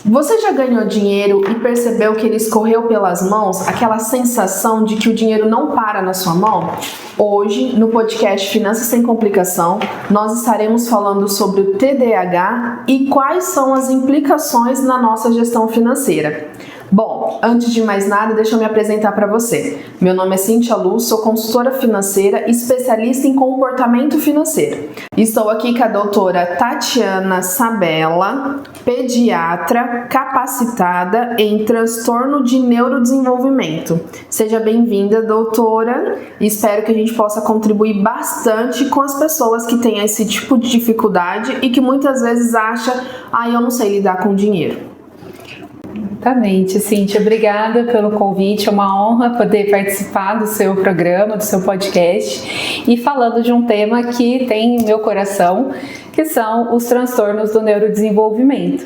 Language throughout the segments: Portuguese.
Você já ganhou dinheiro e percebeu que ele escorreu pelas mãos? Aquela sensação de que o dinheiro não para na sua mão? Hoje, no podcast Finanças Sem Complicação, nós estaremos falando sobre o TDAH e quais são as implicações na nossa gestão financeira. Bom, antes de mais nada, deixa eu me apresentar para você. Meu nome é Cíntia Luz, sou consultora financeira e especialista em comportamento financeiro. Estou aqui com a doutora Tatiana Sabella, pediatra capacitada em transtorno de neurodesenvolvimento. Seja bem-vinda, doutora. Espero que a gente possa contribuir bastante com as pessoas que têm esse tipo de dificuldade e que muitas vezes acham, eu não sei lidar com dinheiro. Exatamente, Cíntia, obrigada pelo convite, é uma honra poder participar do seu programa, do seu podcast e falando de um tema que tem em meu coração, que são os transtornos do neurodesenvolvimento.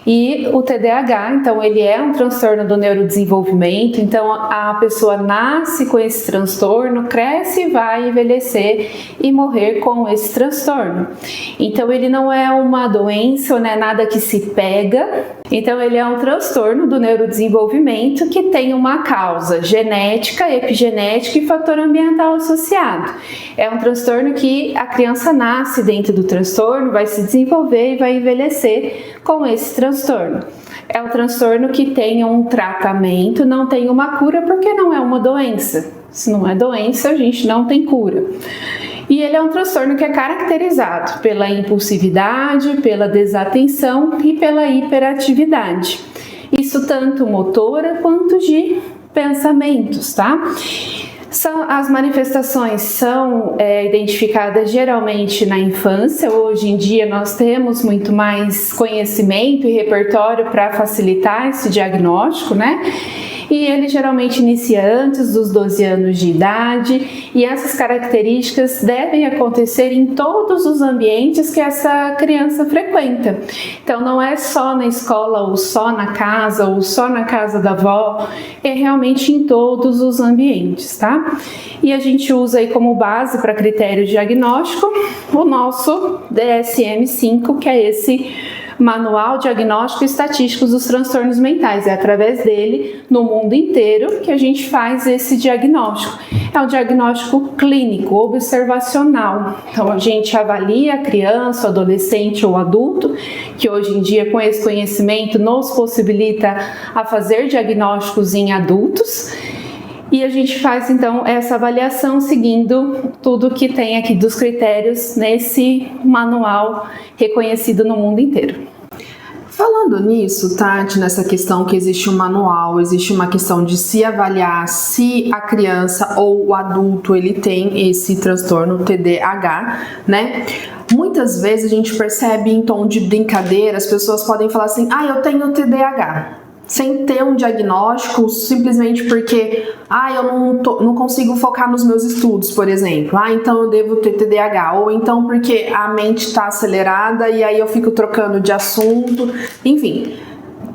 E o TDAH, então, ele é um transtorno do neurodesenvolvimento, então a pessoa nasce com esse transtorno, cresce, vai envelhecer e morrer com esse transtorno. Então, ele não é uma doença, não é nada que se pega, então ele é um transtorno do neurodesenvolvimento que tem uma causa genética, epigenética e fator ambiental associado. É um transtorno que a criança nasce dentro do transtorno, vai se desenvolver e vai envelhecer com esse transtorno. É um transtorno que tem um tratamento, não tem uma cura porque não é uma doença. Se não é doença, a gente não tem cura. E ele é um transtorno que é caracterizado pela impulsividade, pela desatenção e pela hiperatividade. Isso tanto motora quanto de pensamentos, tá? As manifestações são identificadas geralmente na infância. Hoje em dia nós temos muito mais conhecimento e repertório para facilitar esse diagnóstico, né? E ele geralmente inicia antes dos 12 anos de idade e essas características devem acontecer em todos os ambientes que essa criança frequenta. Então não é só na escola ou só na casa ou só na casa da avó, é realmente em todos os ambientes, tá? E a gente usa aí como base para critério diagnóstico o nosso DSM-5, que é esse Manual Diagnóstico e Estatístico dos Transtornos Mentais. É através dele, no mundo inteiro, que a gente faz esse diagnóstico. É um diagnóstico clínico, observacional. Então, a gente avalia a criança, o adolescente ou adulto, que hoje em dia, com esse conhecimento, nos possibilita a fazer diagnósticos em adultos. E a gente faz, então, essa avaliação seguindo tudo que tem aqui dos critérios nesse manual reconhecido no mundo inteiro. Falando nisso, Tati, nessa questão que existe um manual, existe uma questão de se avaliar se a criança ou o adulto ele tem esse transtorno TDAH, né? Muitas vezes a gente percebe em tom de brincadeira, as pessoas podem falar assim, eu tenho TDAH. Sem ter um diagnóstico, simplesmente porque eu não consigo focar nos meus estudos, por exemplo. Então eu devo ter TDAH. Ou então porque a mente está acelerada e aí eu fico trocando de assunto. Enfim,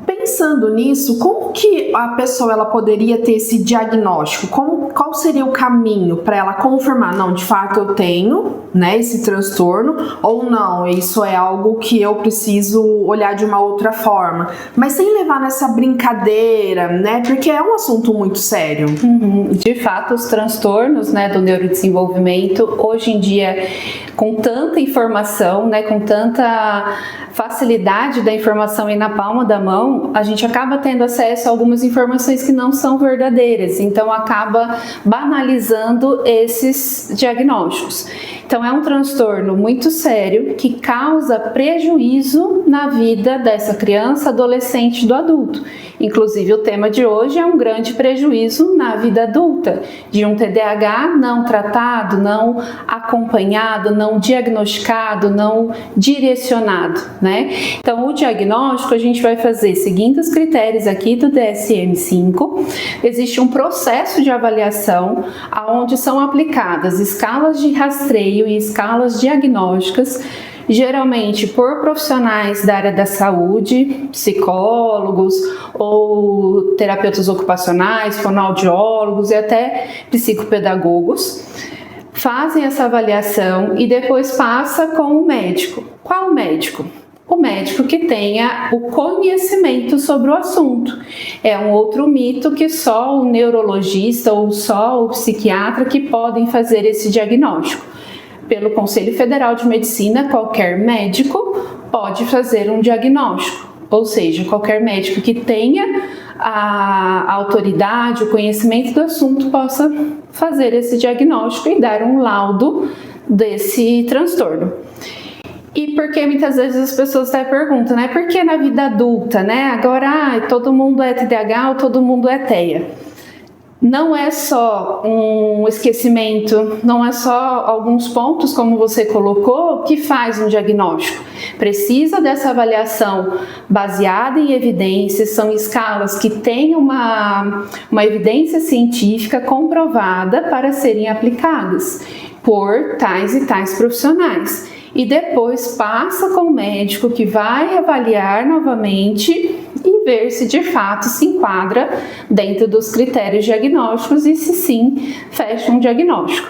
pensando nisso, como que a pessoa ela poderia ter esse diagnóstico? Qual seria o caminho para ela confirmar? Não, de fato eu tenho, né, esse transtorno, ou não, isso é algo que eu preciso olhar de uma outra forma, mas sem levar nessa brincadeira, né, porque é um assunto muito sério. De fato, os transtornos, né, do neurodesenvolvimento, hoje em dia, com tanta informação, né, com tanta facilidade da informação e na palma da mão, a gente acaba tendo acesso a algumas informações que não são verdadeiras, então acaba banalizando esses diagnósticos. Então é um transtorno muito sério que causa prejuízo na vida dessa criança, adolescente e do adulto. Inclusive o tema de hoje é um grande prejuízo na vida adulta, de um TDAH não tratado, não acompanhado, não diagnosticado, não direcionado, né? Então o diagnóstico a gente vai fazer seguindo os critérios aqui do DSM-5. Existe um processo de avaliação onde são aplicadas escalas de rastreio e escalas diagnósticas, geralmente por profissionais da área da saúde, psicólogos ou terapeutas ocupacionais, fonoaudiólogos e até psicopedagogos, fazem essa avaliação e depois passa com o médico. Qual médico? o médico que tenha o conhecimento sobre o assunto. É um outro mito que só o neurologista ou só o psiquiatra que podem fazer esse diagnóstico. Pelo Conselho Federal de Medicina, qualquer médico pode fazer um diagnóstico, ou seja, qualquer médico que tenha a autoridade, o conhecimento do assunto possa fazer esse diagnóstico e dar um laudo desse transtorno. E porque muitas vezes as pessoas até perguntam, né? Por que na vida adulta, né? Agora, todo mundo é TDAH ou todo mundo é TEA? Não é só um esquecimento, não é só alguns pontos, como você colocou, que faz um diagnóstico. Precisa dessa avaliação baseada em evidências, são escalas que têm uma evidência científica comprovada para serem aplicadas por tais e tais profissionais. E depois passa com o médico que vai avaliar novamente e ver se de fato se enquadra dentro dos critérios diagnósticos e se sim, fecha um diagnóstico.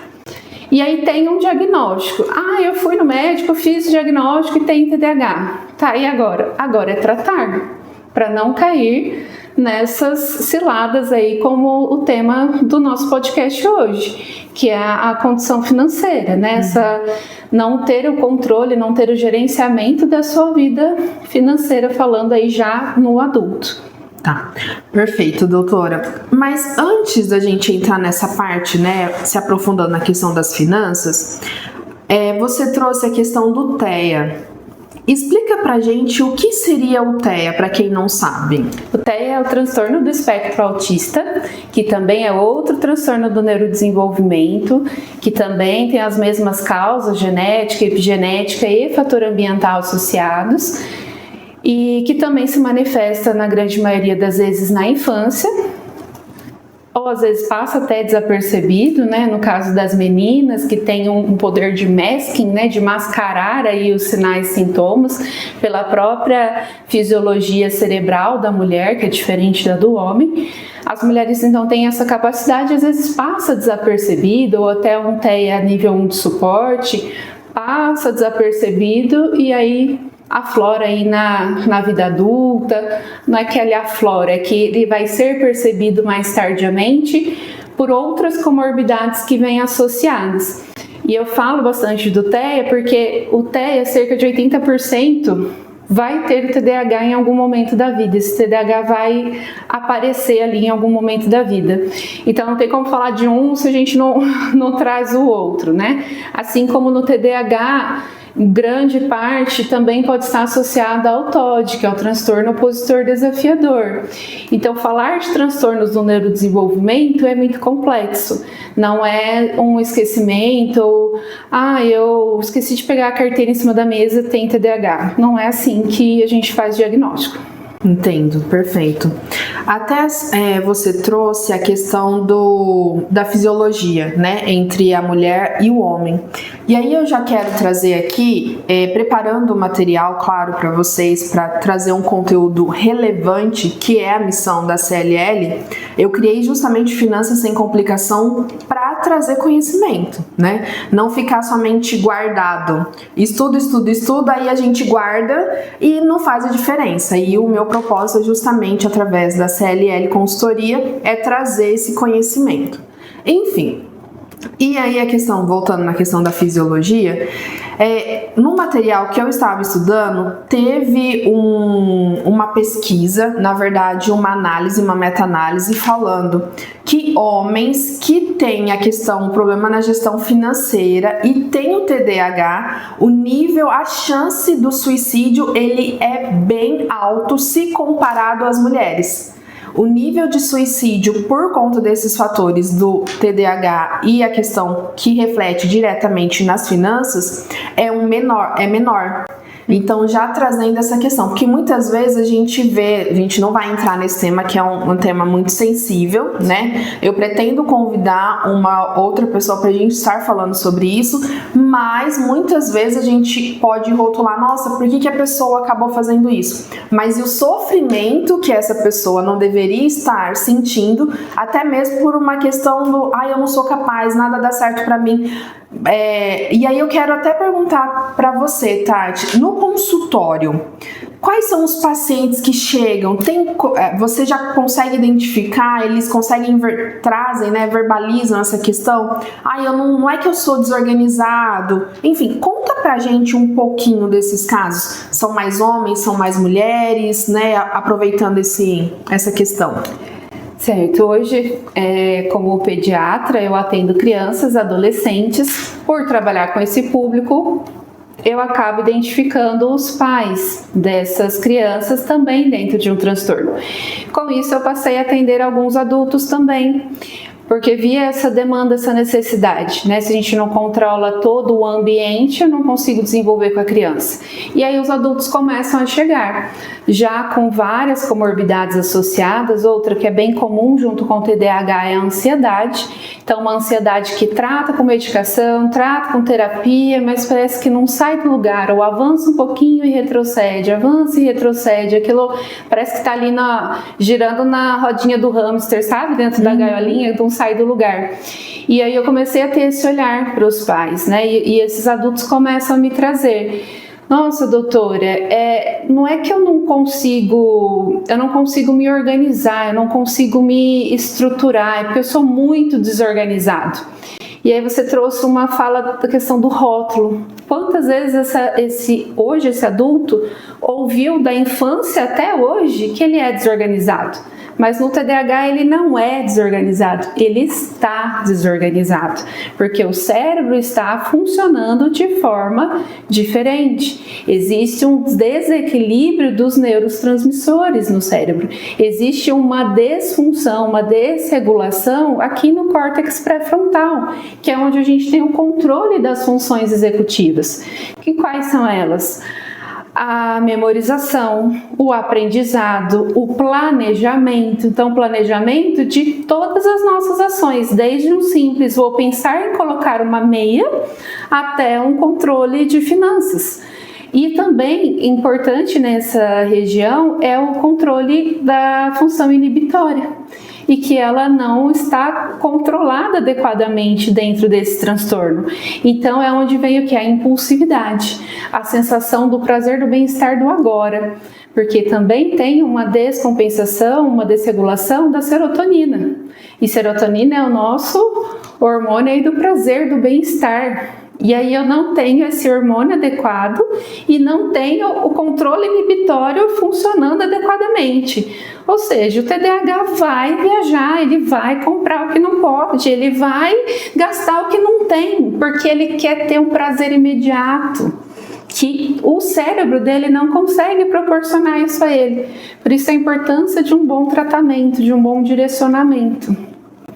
E aí tem um diagnóstico. Ah, eu fui no médico, fiz o diagnóstico e tem TDAH. Tá, e agora? Agora é tratar, para não cair nessas ciladas aí, como o tema do nosso podcast hoje, que é a condição financeira, né? Essa não ter o controle, não ter o gerenciamento da sua vida financeira, falando aí já no adulto. Tá, perfeito, doutora. Mas antes da gente entrar nessa parte, né, se aprofundando na questão das finanças, você trouxe a questão do TEA. Explica pra gente o que seria o TEA, para quem não sabe. O TEA é o transtorno do espectro autista, que também é outro transtorno do neurodesenvolvimento, que também tem as mesmas causas, genética, epigenética e fator ambiental associados, e que também se manifesta na grande maioria das vezes na infância, ou às vezes passa até desapercebido, né? No caso das meninas que têm um poder de masking, né? De mascarar aí os sinais e sintomas pela própria fisiologia cerebral da mulher, que é diferente da do homem. As mulheres então têm essa capacidade, às vezes passa desapercebido, ou até um TEA nível 1 de suporte, passa desapercebido e aí aflora aí na vida adulta. Não é que ele aflora, é que ele vai ser percebido mais tardiamente por outras comorbidades que vêm associadas. E eu falo bastante do TEA porque o TEA, cerca de 80%, vai ter o TDAH em algum momento da vida. Esse TDAH vai aparecer ali em algum momento da vida. Então não tem como falar de um se a gente não traz o outro, né? Assim como no TDAH, grande parte também pode estar associada ao TOD, que é o transtorno opositor desafiador. Então, falar de transtornos do neurodesenvolvimento é muito complexo. Não é um esquecimento ou, eu esqueci de pegar a carteira em cima da mesa, tem TDAH. Não é assim que a gente faz diagnóstico. Entendo, perfeito. Até você trouxe a questão da fisiologia, né, entre a mulher e o homem. E aí eu já quero trazer aqui, preparando o material, claro, para vocês, para trazer um conteúdo relevante, que é a missão da CLL, eu criei justamente Finanças Sem Complicação para trazer conhecimento, né? Não ficar somente guardado. Estuda, aí a gente guarda e não faz a diferença. E o meu propósito, justamente através da CLL Consultoria, é trazer esse conhecimento. Enfim, e aí voltando na questão da fisiologia, no material que eu estava estudando, teve uma pesquisa, na verdade uma análise, uma meta-análise, falando que homens que têm o problema na gestão financeira e têm o TDAH, a chance do suicídio, ele é bem alto se comparado às mulheres. O nível de suicídio por conta desses fatores do TDAH e a questão que reflete diretamente nas finanças é menor. Então, já trazendo essa questão, porque muitas vezes a gente não vai entrar nesse tema, que é um tema muito sensível, né? Eu pretendo convidar uma outra pessoa pra gente estar falando sobre isso, mas muitas vezes a gente pode rotular, nossa, por que a pessoa acabou fazendo isso? Mas e o sofrimento que essa pessoa não deveria estar sentindo, até mesmo por uma questão do, eu não sou capaz, nada dá certo pra mim. E aí eu quero até perguntar para você, Tati, no consultório, quais são os pacientes que chegam? Você já consegue identificar, eles conseguem trazem, né, verbalizam essa questão? Não é que eu sou desorganizado. Enfim, conta pra gente um pouquinho desses casos. São mais homens, são mais mulheres, né? Aproveitando essa questão. Certo, hoje como pediatra eu atendo crianças, adolescentes. Por trabalhar com esse público, eu acabo identificando os pais dessas crianças também dentro de um transtorno. Com isso eu passei a atender alguns adultos também, porque via essa demanda, essa necessidade, né? Se a gente não controla todo o ambiente, eu não consigo desenvolver com a criança. E aí os adultos começam a chegar, já com várias comorbidades associadas. Outra que é bem comum junto com o TDAH é a ansiedade. Então, uma ansiedade que trata com medicação, trata com terapia, mas parece que não sai do lugar, ou avança um pouquinho e retrocede, avança e retrocede. Aquilo parece que está ali girando na rodinha do hamster, sabe? Dentro da gaiolinha, então sai do lugar. E aí eu comecei a ter esse olhar para os pais, né? E esses adultos começam a me trazer: nossa, doutora, não é que eu não consigo me organizar, eu não consigo me estruturar, é porque eu sou muito desorganizado. E aí você trouxe uma fala da questão do rótulo. Quantas vezes esse adulto ouviu da infância até hoje que ele é desorganizado? Mas no TDAH ele não é desorganizado, ele está desorganizado, porque o cérebro está funcionando de forma diferente. Existe um desequilíbrio dos neurotransmissores no cérebro, existe uma desfunção, uma desregulação aqui no córtex pré-frontal, que é onde a gente tem o controle das funções executivas. E quais são elas? A memorização, o aprendizado, o planejamento. Então, planejamento de todas as nossas ações, desde um simples vou pensar em colocar uma meia até um controle de finanças. E também importante nessa região é o controle da função inibitória, e que ela não está controlada adequadamente dentro desse transtorno. Então é onde vem o que? A impulsividade, a sensação do prazer, do bem-estar do agora, porque também tem uma descompensação, uma desregulação da serotonina. E serotonina é o nosso hormônio aí do prazer, do bem-estar. E aí eu não tenho esse hormônio adequado e não tenho o controle inibitório funcionando adequadamente. Ou seja, o TDAH vai viajar, ele vai comprar o que não pode, ele vai gastar o que não tem, porque ele quer ter um prazer imediato, que o cérebro dele não consegue proporcionar isso a ele. Por isso a importância de um bom tratamento, de um bom direcionamento.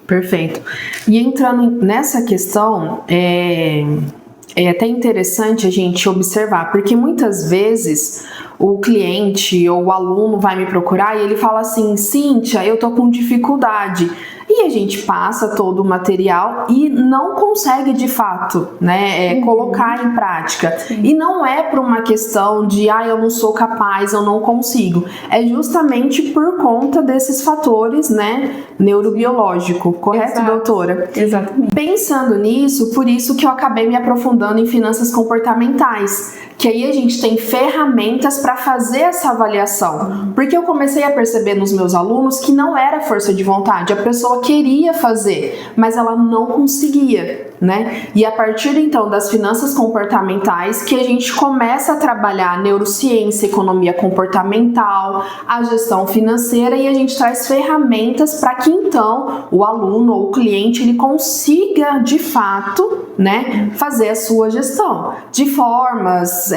Perfeito. E entrando nessa questão, é até interessante a gente observar, porque muitas vezes o cliente ou o aluno vai me procurar e ele fala assim: Cíntia, eu tô com dificuldade. E a gente passa todo o material e não consegue de fato, né, colocar em prática. Sim. E não é por uma questão de eu não sou capaz, eu não consigo. É justamente por conta desses fatores, né, neurobiológico, correto, Exato. Doutora? Exatamente. Pensando nisso, por isso que eu acabei me aprofundando em finanças comportamentais, que aí a gente tem ferramentas para fazer essa avaliação. Porque eu comecei a perceber nos meus alunos que não era força de vontade, a pessoa queria fazer, mas ela não conseguia, né? E a partir então das finanças comportamentais que a gente começa a trabalhar a neurociência, economia comportamental, a gestão financeira, e a gente traz ferramentas para que então o aluno ou o cliente ele consiga de fato, né, fazer a sua gestão de formas,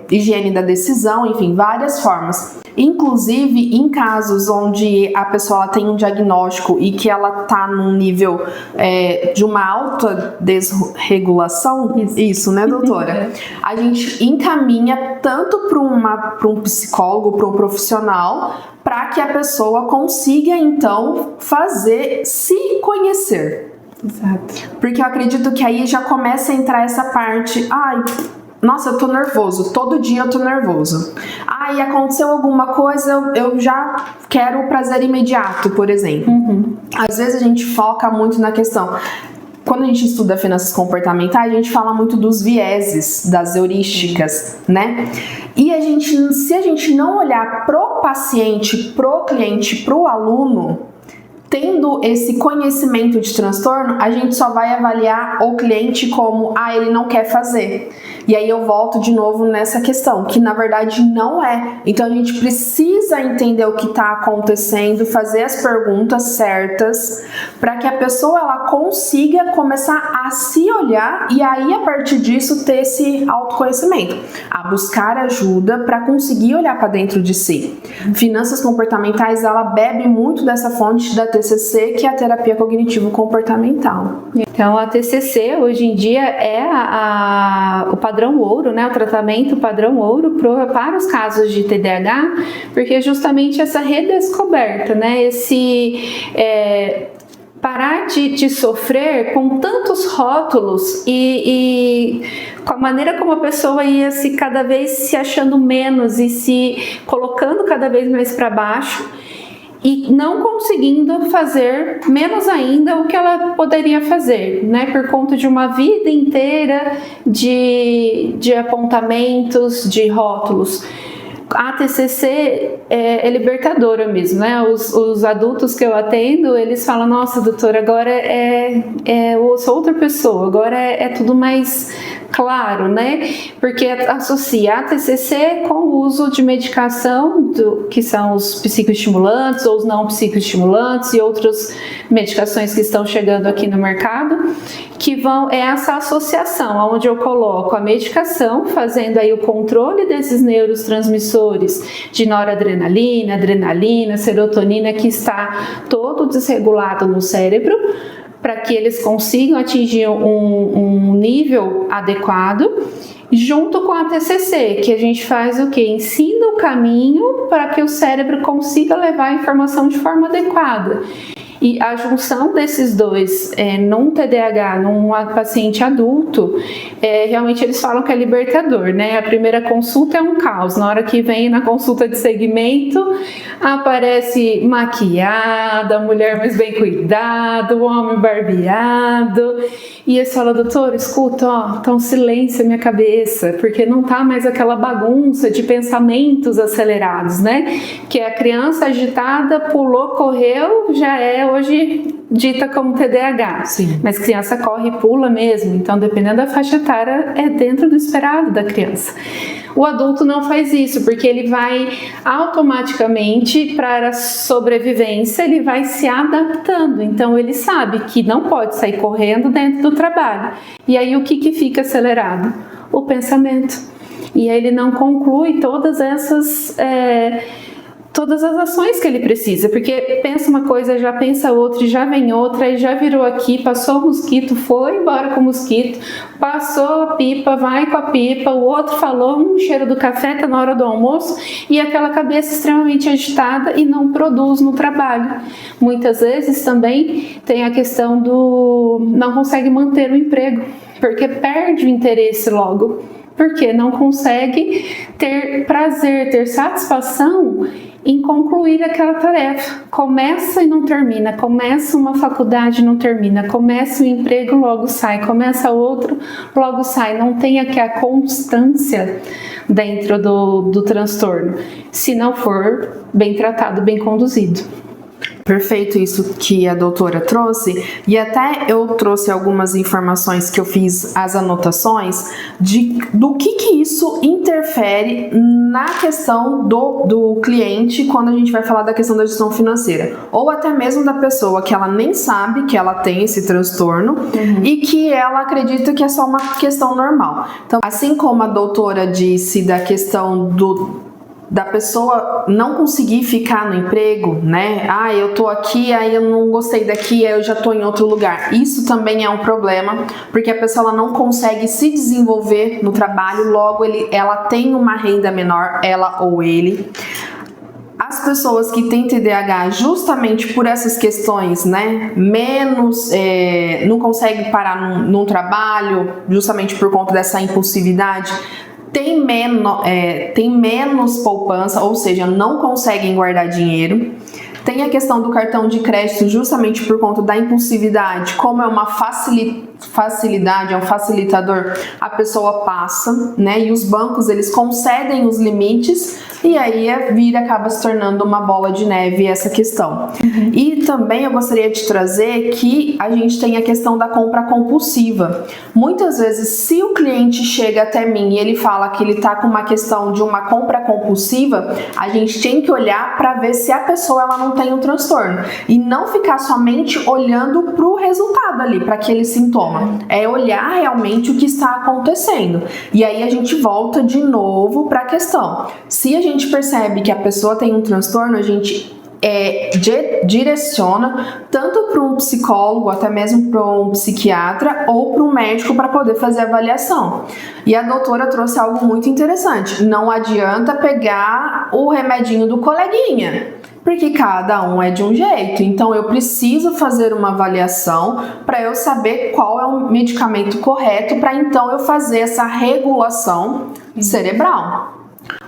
higiene da decisão, enfim, várias formas. Inclusive em casos onde a pessoa tem um diagnóstico e que ela está num nível de uma alta desregulação, isso, né, doutora? A gente encaminha tanto para um psicólogo, para um profissional, para que a pessoa consiga então se conhecer. Exato. Porque eu acredito que aí já começa a entrar essa parte, nossa, eu tô nervoso, todo dia eu tô nervoso. E aconteceu alguma coisa, eu já quero o prazer imediato, por exemplo. Às vezes a gente foca muito na questão, quando a gente estuda finanças comportamentais, a gente fala muito dos vieses, das heurísticas, né? E se a gente não olhar pro paciente, pro cliente, pro aluno, tendo esse conhecimento de transtorno, a gente só vai avaliar o cliente como, ele não quer fazer. E aí eu volto de novo nessa questão, que na verdade não é. Então a gente precisa entender o que está acontecendo, fazer as perguntas certas, para que a pessoa ela consiga começar a se olhar e aí a partir disso ter esse autoconhecimento, a buscar ajuda para conseguir olhar para dentro de si. Finanças comportamentais, ela bebe muito dessa fonte da TCC, que é a terapia cognitivo-comportamental. Então a TCC hoje em dia é o padrão ouro, né? O tratamento padrão ouro para os casos de TDAH, porque é justamente essa redescoberta, né? Parar de sofrer com tantos rótulos e com a maneira como a pessoa ia cada vez se achando menos e se colocando cada vez mais para baixo e não conseguindo fazer menos ainda o que ela poderia fazer, né? Por conta de uma vida inteira de apontamentos, de rótulos. A TCC libertadora mesmo, né? Os adultos que eu atendo, eles falam, nossa, doutora, agora eu sou outra pessoa, agora é tudo mais claro, né? Porque associa a TCC com o uso de medicação, que são os psicoestimulantes ou os não psicoestimulantes e outras medicações que estão chegando aqui no mercado, que essa associação, onde eu coloco a medicação, fazendo aí o controle desses neurotransmissores de noradrenalina, adrenalina, serotonina, que está todo desregulado no cérebro, para que eles consigam atingir um nível adequado, junto com a TCC, que a gente faz o quê? Ensina o caminho para que o cérebro consiga levar a informação de forma adequada. E a junção desses dois num TDAH, num paciente adulto, realmente eles falam que é libertador, né? A primeira consulta é um caos. Na hora que vem na consulta de segmento, aparece maquiada, a mulher mais bem cuidada, o homem barbeado. E eles falam, doutor, escuta, tá um silêncio na minha cabeça, porque não tá mais aquela bagunça de pensamentos acelerados, né? Que a criança agitada pulou, correu, já hoje dita como TDAH. Sim. Mas criança corre e pula mesmo, então dependendo da faixa etária é dentro do esperado da criança. O adulto não faz isso, porque ele vai automaticamente, para a sobrevivência, ele vai se adaptando. Então ele sabe que não pode sair correndo dentro do trabalho. E aí o que fica acelerado? O pensamento. E aí ele não conclui todas as ações que ele precisa, porque pensa uma coisa, já pensa outra, e já vem outra, e já virou aqui, passou o mosquito, foi embora com o mosquito, passou a pipa, vai com a pipa, o outro falou, cheiro do café, tá na hora do almoço, e aquela cabeça extremamente agitada e não produz no trabalho. Muitas vezes também tem a questão não consegue manter o emprego, porque perde o interesse logo, porque não consegue ter prazer, ter satisfação em concluir aquela tarefa. Começa e não termina, começa uma faculdade e não termina, começa um emprego, logo sai, começa outro, logo sai. Não tem aqui a constância dentro do transtorno, se não for bem tratado, bem conduzido. Perfeito isso que a doutora trouxe, e até eu trouxe algumas informações que eu fiz as anotações do que isso interfere na questão do cliente quando a gente vai falar da questão da gestão financeira, ou até mesmo da pessoa que ela nem sabe que ela tem esse transtorno e que ela acredita que é só uma questão normal. Então, assim como a doutora disse da questão da pessoa não conseguir ficar no emprego, né? Eu tô aqui, aí eu não gostei daqui, aí eu já tô em outro lugar. Isso também é um problema, porque a pessoa ela não consegue se desenvolver no trabalho, logo ela tem uma renda menor, ela ou ele. As pessoas que têm TDAH, justamente por essas questões, né, não conseguem parar num trabalho, justamente por conta dessa impulsividade, tem menos poupança, ou seja, não conseguem guardar dinheiro, Tem a questão do cartão de crédito justamente por conta da impulsividade, como é uma facilidade, é um facilitador, a pessoa passa, né? E os bancos, eles concedem os limites e aí a vida acaba se tornando uma bola de neve essa questão. E também eu gostaria de trazer que a gente tem a questão da compra compulsiva. Muitas vezes, se o cliente chega até mim e ele fala que ele está com uma questão de uma compra compulsiva, a gente tem que olhar para ver se a pessoa ela não tem um transtorno e não ficar somente olhando para o resultado ali, para aquele sintoma. É olhar realmente o que está acontecendo. E aí a gente volta de novo para a questão. Se a gente percebe que a pessoa tem um transtorno, a gente direciona tanto para um psicólogo, até mesmo para um psiquiatra ou para um médico para poder fazer a avaliação. E a doutora trouxe algo muito interessante. Não adianta pegar o remedinho do coleguinha, porque cada um é de um jeito. Então eu preciso fazer uma avaliação para eu saber qual é o medicamento correto para então eu fazer essa regulação cerebral.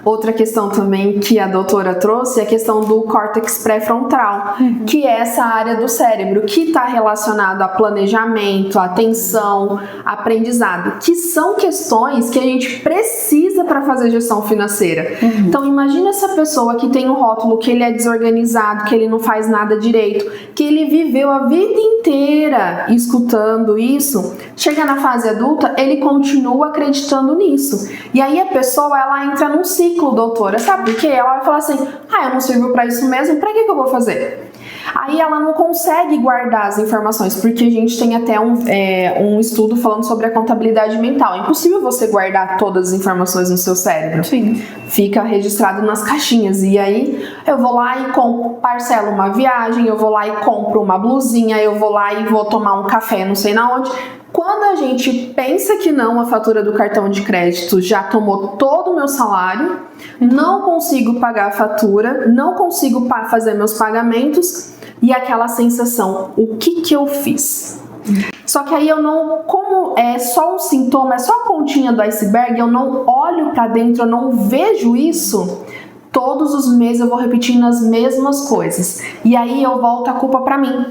Outra questão também que a doutora trouxe é a questão do córtex pré-frontal, que é essa área do cérebro que está relacionado a planejamento, atenção, aprendizado, que são questões que a gente precisa para fazer gestão financeira. Então imagina essa pessoa que tem um rótulo que ele é desorganizado, que ele não faz nada direito, que ele viveu a vida inteira escutando isso, chega na fase adulta, ele continua acreditando nisso. E aí a pessoa, ela entra num ciclo, doutora, sabe por quê? Ela vai falar assim, eu não sirvo pra isso mesmo, pra que eu vou fazer? Aí ela não consegue guardar as informações, porque a gente tem até um estudo falando sobre a contabilidade mental. É impossível você guardar todas as informações no seu cérebro. Sim. Fica registrado nas caixinhas. E aí eu vou lá e parcelo uma viagem, eu vou lá e compro uma blusinha, eu vou lá e vou tomar um café não sei na onde. Quando a gente pensa que não, a fatura do cartão de crédito já tomou todo o meu salário, não consigo pagar a fatura, não consigo fazer meus pagamentos e aquela sensação, o que eu fiz? Só que aí eu não, como é só um sintoma, é só a pontinha do iceberg, eu não olho pra dentro, eu não vejo isso. Todos os meses eu vou repetindo as mesmas coisas e aí eu volto a culpa pra mim.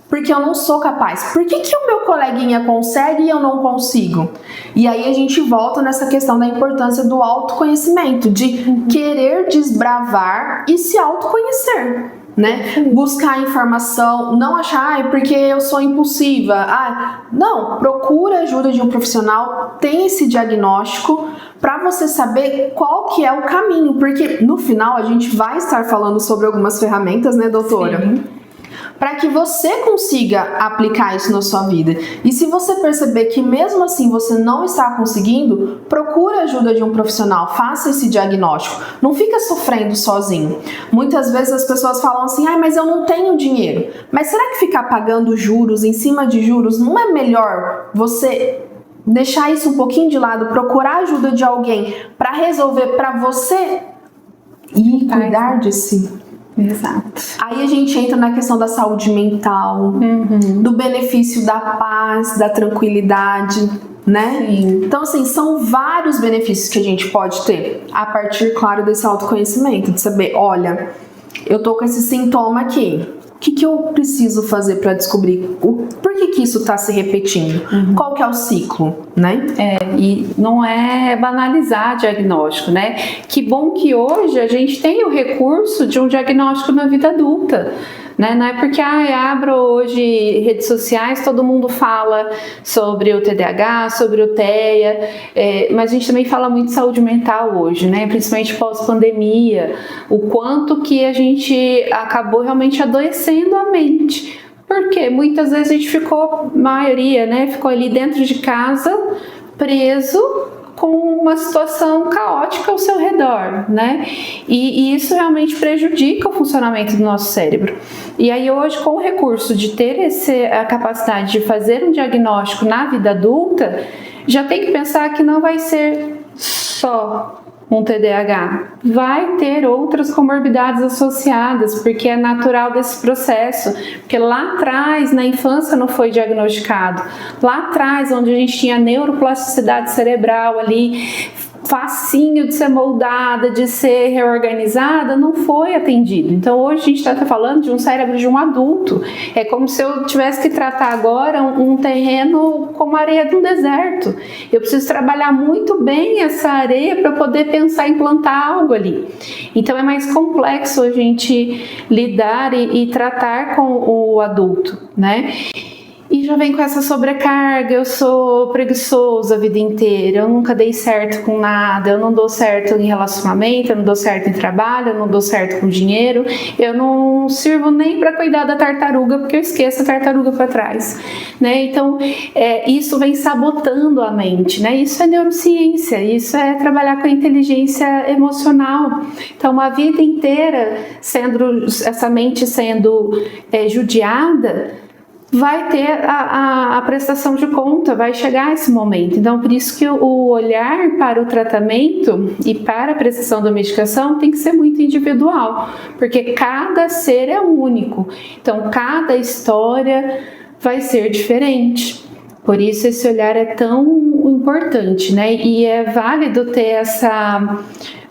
Porque eu não sou capaz. Por que o meu coleguinha consegue e eu não consigo? E aí a gente volta nessa questão da importância do autoconhecimento, de querer desbravar e se autoconhecer, né? Buscar informação, não achar, porque eu sou impulsiva. Não, procura a ajuda de um profissional, tem esse diagnóstico para você saber qual que é o caminho, porque no final a gente vai estar falando sobre algumas ferramentas, né, doutora? Sim. Para que você consiga aplicar isso na sua vida. E se você perceber que mesmo assim você não está conseguindo, procure a ajuda de um profissional, faça esse diagnóstico. Não fica sofrendo sozinho. Muitas vezes as pessoas falam assim, mas eu não tenho dinheiro. Mas será que ficar pagando juros em cima de juros não é melhor você deixar isso um pouquinho de lado, procurar a ajuda de alguém para resolver para você e cuidar de si? Exato. Aí a gente entra na questão da saúde mental, do benefício da paz, da tranquilidade, né? Sim. Então, assim, são vários benefícios que a gente pode ter a partir, claro, desse autoconhecimento, de saber, olha, eu tô com esse sintoma aqui. O que eu preciso fazer para descobrir por que isso está se repetindo? Qual que é o ciclo, né? E não é banalizar diagnóstico, né? Que bom que hoje a gente tem o recurso de um diagnóstico na vida adulta. Né? Não é porque abro hoje redes sociais, todo mundo fala sobre o TDAH, sobre o TEA, mas a gente também fala muito de saúde mental hoje, né? Principalmente pós-pandemia, o quanto que a gente acabou realmente adoecendo a mente. Porque muitas vezes a gente ficou, maioria, né? Ficou ali dentro de casa, preso, com uma situação caótica ao seu redor, né? E isso realmente prejudica o funcionamento do nosso cérebro. E aí hoje, com o recurso de ter a capacidade de fazer um diagnóstico na vida adulta, já tem que pensar que não vai ser só um TDAH, vai ter outras comorbidades associadas, porque é natural desse processo, porque lá atrás, na infância não foi diagnosticado, lá atrás, onde a gente tinha neuroplasticidade cerebral ali, facinho de ser moldada, de ser reorganizada, não foi atendido. Então hoje a gente está falando de um cérebro de um adulto. É como se eu tivesse que tratar agora um terreno como a areia de um deserto. Eu preciso trabalhar muito bem essa areia para poder pensar em plantar algo ali. Então é mais complexo a gente lidar e tratar com o adulto, né? E já vem com essa sobrecarga, eu sou preguiçoso a vida inteira, eu nunca dei certo com nada, eu não dou certo em relacionamento, eu não dou certo em trabalho, eu não dou certo com dinheiro, eu não sirvo nem para cuidar da tartaruga, porque eu esqueço a tartaruga para trás, né? Então, isso vem sabotando a mente, né? Isso é neurociência, isso é trabalhar com a inteligência emocional. Então, a vida inteira, essa mente sendo judiada, vai ter a prestação de conta, vai chegar esse momento. Então, por isso que o olhar para o tratamento e para a prestação da medicação tem que ser muito individual, porque cada ser é único. Então, cada história vai ser diferente. Por isso, esse olhar é tão importante, né? E é válido ter essa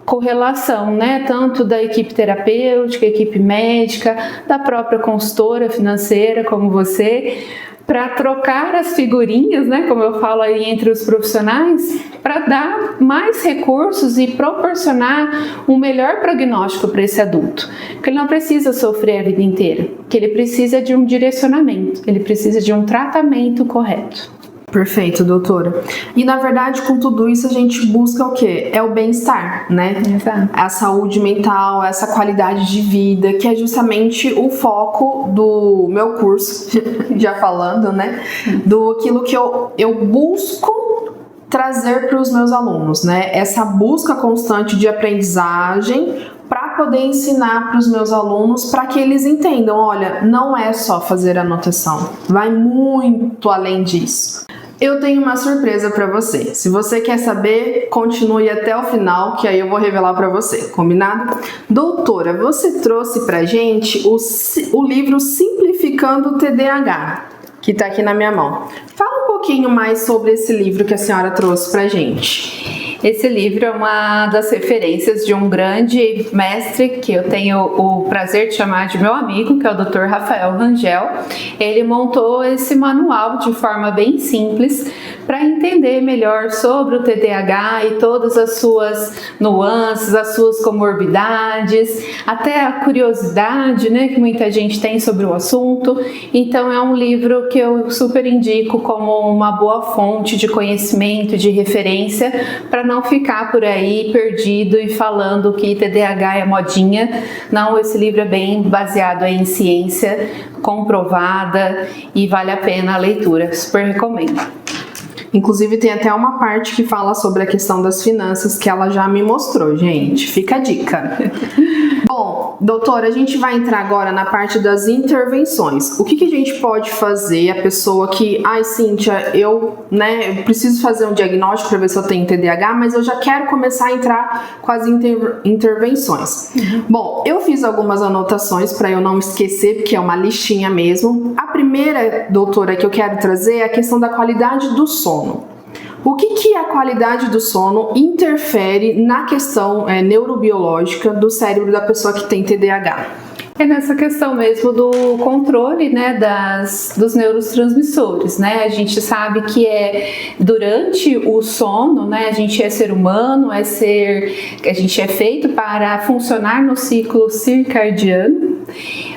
correlação, né, tanto da equipe terapêutica, equipe médica, da própria consultora financeira como você, para trocar as figurinhas, né, como eu falo aí entre os profissionais, para dar mais recursos e proporcionar um melhor prognóstico para esse adulto, porque ele não precisa sofrer a vida inteira, que ele precisa de um direcionamento, ele precisa de um tratamento correto. Perfeito, doutora. E na verdade, com tudo isso, a gente busca o quê? É o bem-estar, né? Exato. A saúde mental, essa qualidade de vida, que é justamente o foco do meu curso, já falando, né? Do aquilo que eu busco trazer para os meus alunos, né? Essa busca constante de aprendizagem para poder ensinar para os meus alunos, para que eles entendam, olha, não é só fazer anotação, vai muito além disso. Eu tenho uma surpresa para você. Se você quer saber, continue até o final, que aí eu vou revelar para você, combinado? Doutora, você trouxe pra gente o livro Simplificando o TDAH, que tá aqui na minha mão. Fala um pouquinho mais sobre esse livro que a senhora trouxe pra gente. Esse livro é uma das referências de um grande mestre que eu tenho o prazer de chamar de meu amigo, que é o Dr. Rafael Rangel. Ele montou esse manual de forma bem simples para entender melhor sobre o TDAH e todas as suas nuances, as suas comorbidades, até a curiosidade, né, que muita gente tem sobre o assunto. Então é um livro que eu super indico como uma boa fonte de conhecimento, de referência, para não ficar por aí perdido e falando que TDAH é modinha. Não, esse livro é bem baseado em ciência comprovada e vale a pena a leitura, super recomendo. Inclusive tem até uma parte que fala sobre a questão das finanças que ela já me mostrou, gente, fica a dica. Bom, doutora, a gente vai entrar agora na parte das intervenções. O que a gente pode fazer, a pessoa que, Cíntia, eu preciso fazer um diagnóstico para ver se eu tenho TDAH, mas eu já quero começar a entrar com as intervenções. Bom, eu fiz algumas anotações para eu não esquecer, porque é uma listinha mesmo. A primeira, doutora, que eu quero trazer é a questão da qualidade do sono. O que a qualidade do sono interfere na questão neurobiológica do cérebro da pessoa que tem TDAH? É nessa questão mesmo do controle, né, dos neurotransmissores, né? A gente sabe que durante o sono, né, a gente é ser humano, a gente é feito para funcionar no ciclo circadiano,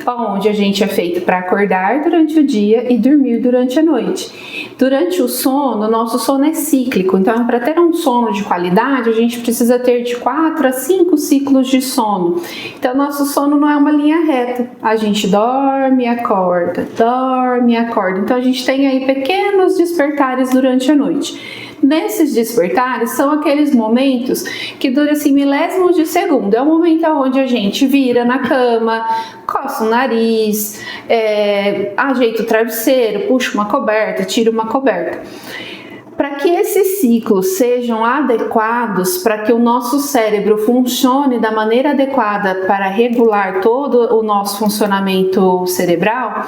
onde a gente é feito para acordar durante o dia e dormir durante a noite. Durante o sono, nosso sono é cíclico, então para ter um sono de qualidade, a gente precisa ter de 4 a 5 ciclos de sono. Então nosso sono não é uma linha reta, a gente dorme e acorda, dorme e acorda. Então a gente tem aí pequenos despertares durante a noite. Nesses despertares são aqueles momentos que duram assim milésimos de segundo. É o momento onde a gente vira na cama, coça o nariz, ajeita o travesseiro, puxa uma coberta, tira uma coberta. Para que esses ciclos sejam adequados, para que o nosso cérebro funcione da maneira adequada para regular todo o nosso funcionamento cerebral,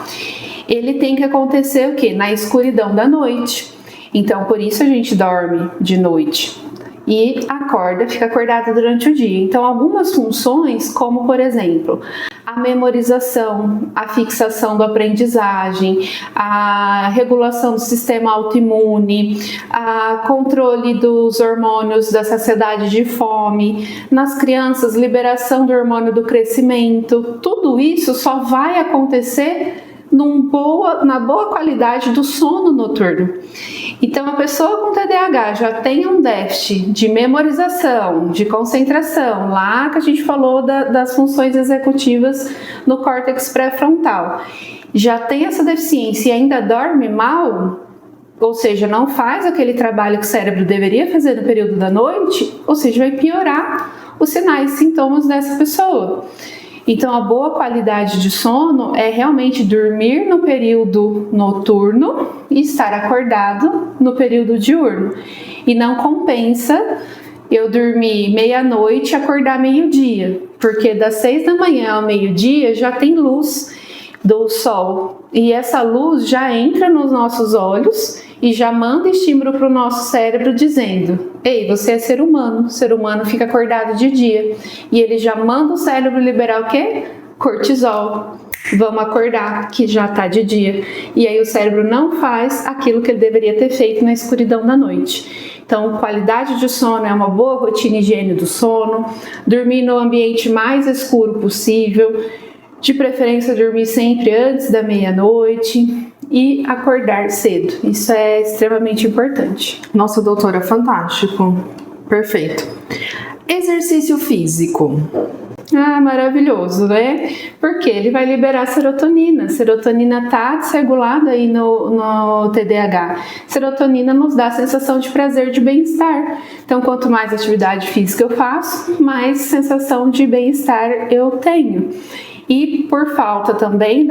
ele tem que acontecer o quê? Na escuridão da noite. Então, por isso a gente dorme de noite. e acorda, fica acordado durante o dia. Então, algumas funções, como por exemplo, a memorização, a fixação da aprendizagem, a regulação do sistema autoimune, a controle dos hormônios da saciedade de fome, nas crianças, liberação do hormônio do crescimento, tudo isso só vai acontecer na boa qualidade do sono noturno. Então, a pessoa com TDAH já tem um déficit de memorização, de concentração, lá que a gente falou das funções executivas no córtex pré-frontal, já tem essa deficiência e ainda dorme mal, ou seja, não faz aquele trabalho que o cérebro deveria fazer no período da noite, ou seja, vai piorar os sinais e sintomas dessa pessoa. Então, a boa qualidade de sono é realmente dormir no período noturno e estar acordado no período diurno. E não compensa eu dormir meia-noite e acordar meio-dia, porque das 6 da manhã ao meio-dia já tem luz do sol. E essa luz já entra nos nossos olhos e já manda estímulo para o nosso cérebro dizendo: ei, você é ser humano fica acordado de dia. E ele já manda o cérebro liberar o quê? Cortisol. Vamos acordar, que já está de dia. E aí o cérebro não faz aquilo que ele deveria ter feito na escuridão da noite. Então, qualidade de sono é uma boa rotina e higiene do sono, dormir no ambiente mais escuro possível, de preferência dormir sempre antes da meia-noite e acordar cedo. Isso é extremamente importante. Nossa, doutora, fantástico. Perfeito. Exercício físico. Ah, maravilhoso, né? Porque ele vai liberar serotonina. A serotonina está desregulada aí no TDAH. Serotonina nos dá a sensação de prazer, de bem-estar. Então, quanto mais atividade física eu faço, mais sensação de bem-estar eu tenho. E por falta também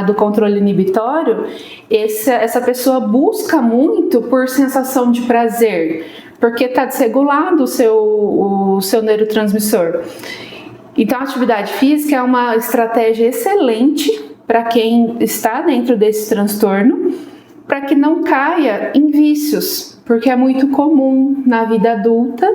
do controle inibitório, essa pessoa busca muito por sensação de prazer, porque está desregulado o seu neurotransmissor. Então, a atividade física é uma estratégia excelente para quem está dentro desse transtorno, para que não caia em vícios, porque é muito comum na vida adulta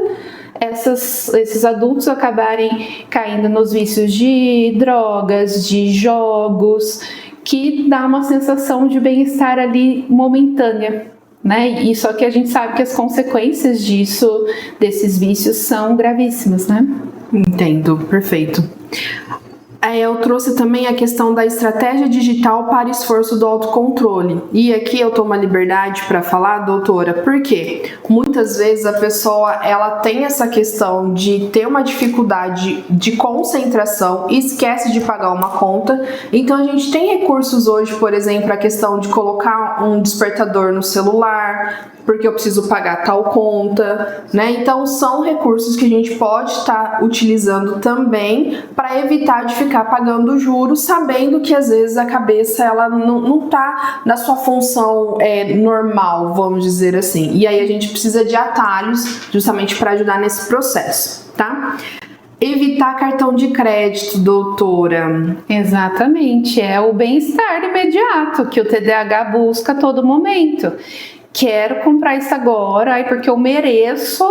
esses adultos acabarem caindo nos vícios de drogas, de jogos, que dá uma sensação de bem-estar ali momentânea, né? E só que a gente sabe que as consequências desses vícios são gravíssimas, né? Entendo, perfeito. Eu trouxe também a questão da estratégia digital para esforço do autocontrole. E aqui eu tomo a liberdade para falar, doutora, porque muitas vezes a pessoa ela tem essa questão de ter uma dificuldade de concentração e esquece de pagar uma conta. Então a gente tem recursos hoje, por exemplo, a questão de colocar um despertador no celular, porque eu preciso pagar tal conta, né? Então são recursos que a gente pode estar utilizando também para evitar de ficar pagando juros, sabendo que às vezes a cabeça ela não tá na sua função normal, vamos dizer assim. E aí a gente precisa de atalhos justamente para ajudar nesse processo, tá? Evitar cartão de crédito, doutora. Exatamente, é o bem-estar imediato que o TDAH busca a todo momento. Quero comprar isso agora, porque eu mereço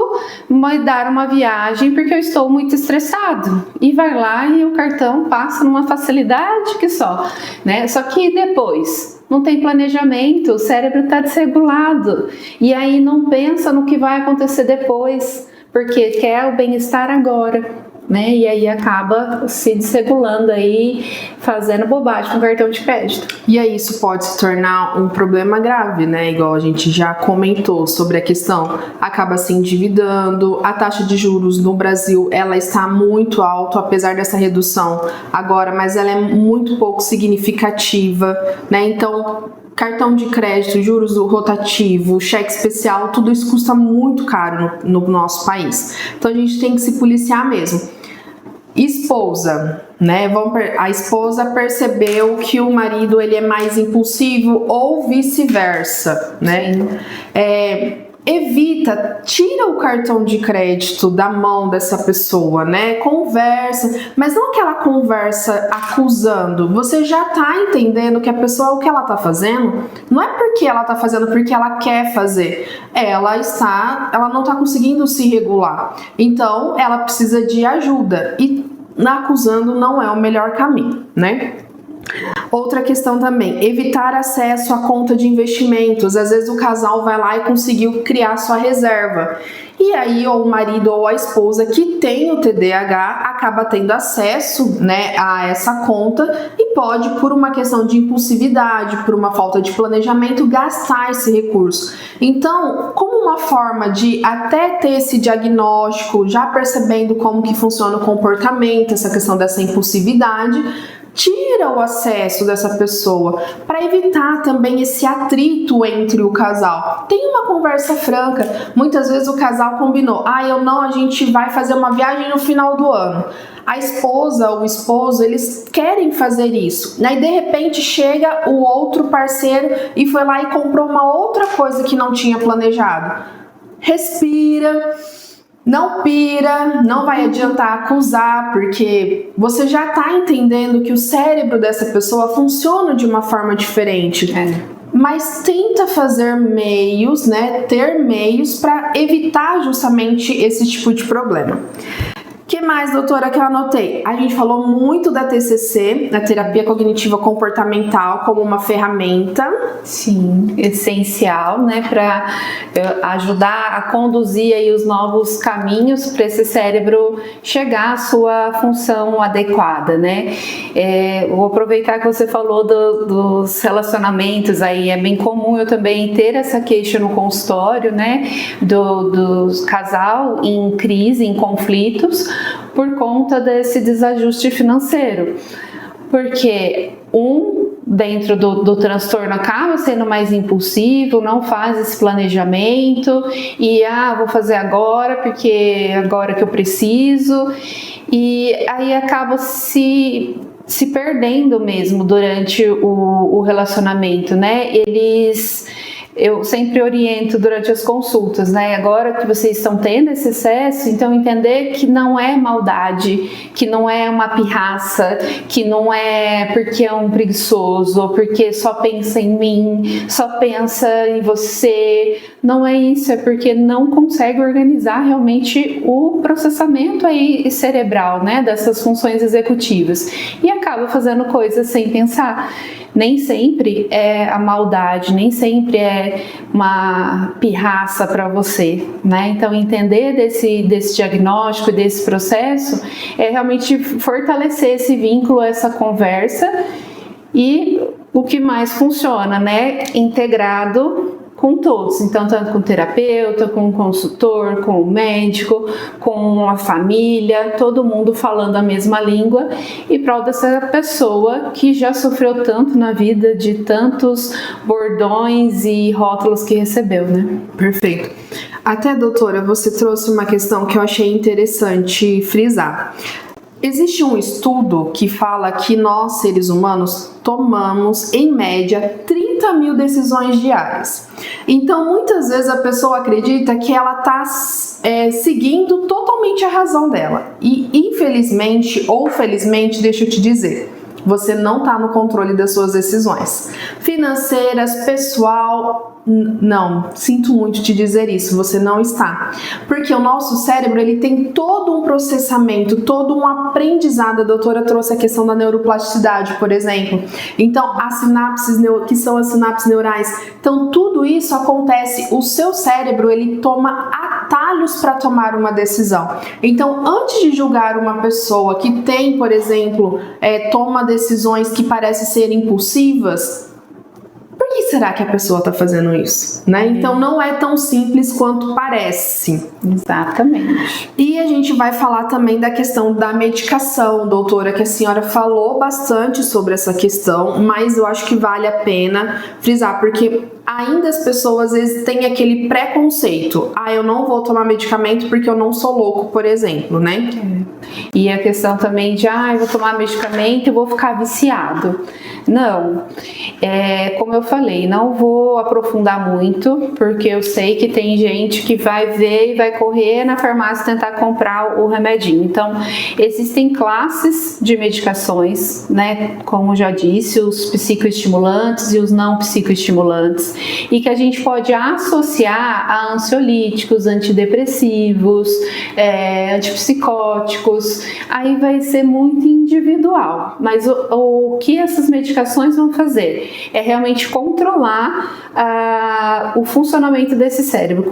me dar uma viagem porque eu estou muito estressado. E vai lá e o cartão passa numa facilidade que só, né? Só que depois não tem planejamento, o cérebro está desregulado. E aí não pensa no que vai acontecer depois, porque quer o bem-estar agora, né? E aí acaba se desregulando aí, fazendo bobagem com o cartão de crédito. E aí isso pode se tornar um problema grave, né? Igual a gente já comentou sobre a questão, acaba se endividando, a taxa de juros no Brasil, ela está muito alta, apesar dessa redução agora, mas ela é muito pouco significativa, né? Então, cartão de crédito, juros rotativo, cheque especial, tudo isso custa muito caro no nosso país. Então a gente tem que se policiar mesmo. Esposa, né? A esposa percebeu que o marido ele é mais impulsivo ou vice-versa, né? evita, tira o cartão de crédito da mão dessa pessoa, né? Conversa, mas não aquela conversa acusando. Você já tá entendendo que a pessoa, o que ela tá fazendo, não é porque ela tá fazendo porque ela quer fazer. Ela não tá conseguindo se regular. Então, ela precisa de ajuda. E acusando não é o melhor caminho, né? Outra questão também, evitar acesso à conta de investimentos. Às vezes o casal vai lá e conseguiu criar sua reserva. E aí, ou o marido ou a esposa que tem o TDAH acaba tendo acesso, né, a essa conta e pode, por uma questão de impulsividade, por uma falta de planejamento, gastar esse recurso. Então, como uma forma de até ter esse diagnóstico, já percebendo como que funciona o comportamento, essa questão dessa impulsividade, tira o acesso dessa pessoa para evitar também esse atrito entre o casal. Tem uma conversa franca. Muitas vezes o casal combinou: a gente vai fazer uma viagem no final do ano. A esposa ou o esposo, eles querem fazer isso. Aí de repente chega o outro parceiro e foi lá e comprou uma outra coisa que não tinha planejado. Respira. Não pira, não vai adiantar acusar, porque você já está entendendo que o cérebro dessa pessoa funciona de uma forma diferente. Mas tenta fazer meios, né, ter meios para evitar justamente esse tipo de problema. O que mais, doutora, que eu anotei? A gente falou muito da TCC, da terapia cognitiva comportamental, como uma ferramenta. Sim, essencial, né, para ajudar a conduzir aí os novos caminhos para esse cérebro chegar à sua função adequada, né? Vou aproveitar que você falou dos relacionamentos aí, é bem comum eu também ter essa queixa no consultório, né, do casal em crise, em conflitos, por conta desse desajuste financeiro, porque dentro do transtorno acaba sendo mais impulsivo, não faz esse planejamento e vou fazer agora porque agora que eu preciso, e aí acaba se perdendo mesmo durante o relacionamento, né? Eu sempre oriento durante as consultas, né? Agora que vocês estão tendo esse excesso, então entender que não é maldade, que não é uma pirraça, que não é porque é um preguiçoso, ou porque só pensa em mim, só pensa em você. Não é isso, é porque não consegue organizar realmente o processamento aí cerebral, né? Dessas funções executivas. E acaba fazendo coisas sem pensar. Nem sempre é a maldade, nem sempre é uma pirraça para você, né? Então, entender desse diagnóstico, desse processo, é realmente fortalecer esse vínculo, essa conversa, e o que mais funciona, né? Integrado com todos, então tanto com o terapeuta, com o consultor, com o médico, com a família, todo mundo falando a mesma língua, e prol dessa pessoa que já sofreu tanto na vida, de tantos bordões e rótulos que recebeu, né? Perfeito. Até, doutora, você trouxe uma questão que eu achei interessante frisar. Existe um estudo que fala que nós, seres humanos, tomamos, em média, 30 mil decisões diárias. Então, muitas vezes a pessoa acredita que ela está seguindo totalmente a razão dela. E, infelizmente ou felizmente, deixa eu te dizer, você não está no controle das suas decisões financeiras, pessoal. Não, sinto muito te dizer isso, você não está. Porque o nosso cérebro, ele tem todo um processamento, todo um aprendizado. A doutora trouxe a questão da neuroplasticidade, por exemplo. Então, as sinapses, que são as sinapses neurais. Então, tudo isso acontece. O seu cérebro, ele toma atalhos para tomar uma decisão. Então, antes de julgar uma pessoa que tem, por exemplo, toma decisões que parecem ser impulsivas, por que será que a pessoa está fazendo isso, né? Então não é tão simples quanto parece. Exatamente. E a gente vai falar também da questão da medicação, doutora, que a senhora falou bastante sobre essa questão, mas eu acho que vale a pena frisar, porque ainda as pessoas às vezes têm aquele preconceito. Eu não vou tomar medicamento porque eu não sou louco, por exemplo, né? E a questão também de, eu vou tomar medicamento e vou ficar viciado. Não, como eu falei, não vou aprofundar muito, porque eu sei que tem gente que vai ver e vai correr na farmácia tentar comprar o remedinho. Então, existem classes de medicações, né, como já disse, os psicoestimulantes e os não psicoestimulantes, e que a gente pode associar a ansiolíticos, antidepressivos, antipsicóticos. Aí vai ser muito individual, mas o que essas medicações vão fazer é realmente controlar o funcionamento desse cérebro,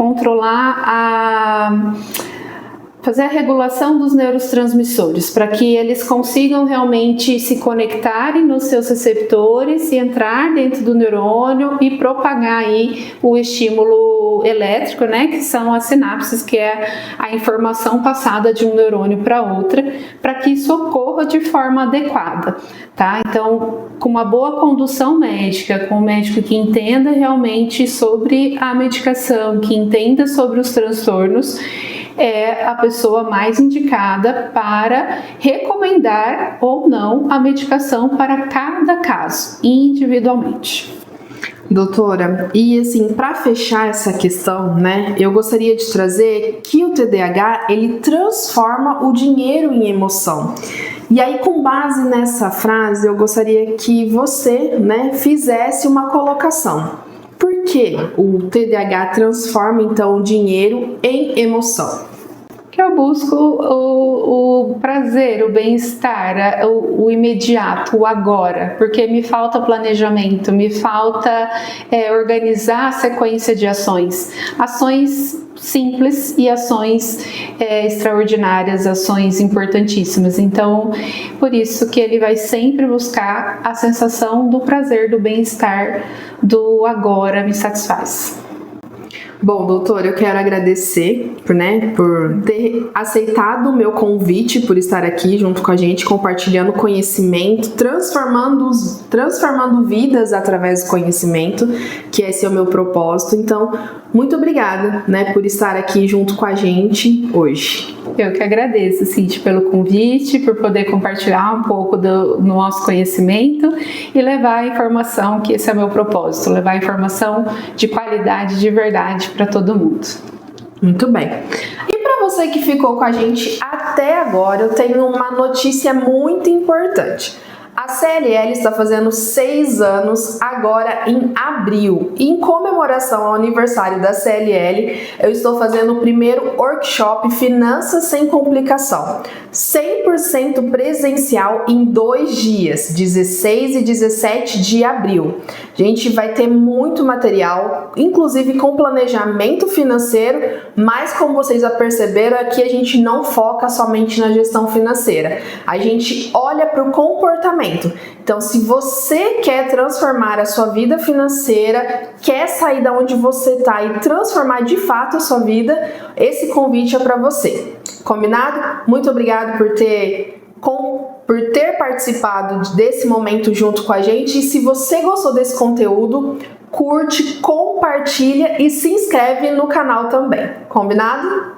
fazer a regulação dos neurotransmissores, para que eles consigam realmente se conectarem nos seus receptores e entrar dentro do neurônio e propagar aí o estímulo elétrico, né, que são as sinapses, que é a informação passada de um neurônio para outra, para que isso ocorra de forma adequada, tá? Então, com uma boa condução médica, com um médico que entenda realmente sobre a medicação, que entenda sobre os transtornos, é a pessoa mais indicada para recomendar ou não a medicação para cada caso, individualmente. Doutora, e assim, para fechar essa questão, né, eu gostaria de trazer que o TDAH, ele transforma o dinheiro em emoção. E aí, com base nessa frase, eu gostaria que você, né, fizesse uma colocação. Por que o TDAH transforma, então, o dinheiro em emoção? Que eu busco o prazer, o bem-estar, o imediato, o agora, porque me falta planejamento, me falta organizar a sequência de ações simples e ações extraordinárias, ações importantíssimas. Então, por isso que ele vai sempre buscar a sensação do prazer, do bem-estar, do agora me satisfaz. Bom, doutor, eu quero agradecer por ter aceitado o meu convite, por estar aqui junto com a gente, compartilhando conhecimento, transformando vidas através do conhecimento, que esse é o meu propósito. Então, muito obrigada, por estar aqui junto com a gente hoje. Eu que agradeço, Cintia, pelo convite, por poder compartilhar um pouco do nosso conhecimento e levar a informação, que esse é o meu propósito, levar a informação de qualidade, de verdade para todo mundo. Muito bem. E para você que ficou com a gente até agora, eu tenho uma notícia muito importante. A CLL está fazendo 6 anos agora em abril. E em comemoração ao aniversário da CLL, eu estou fazendo o primeiro workshop Finanças Sem Complicação. 100% presencial em 2 dias, 16 e 17 de abril. A gente vai ter muito material, inclusive com planejamento financeiro, mas como vocês já perceberam, aqui a gente não foca somente na gestão financeira. A gente olha para o comportamento. Então, se você quer transformar a sua vida financeira, quer sair da onde você está e transformar de fato a sua vida, esse convite é para você. Combinado? Muito obrigado por ter participado desse momento junto com a gente. E se você gostou desse conteúdo, curte, compartilha e se inscreve no canal também. Combinado?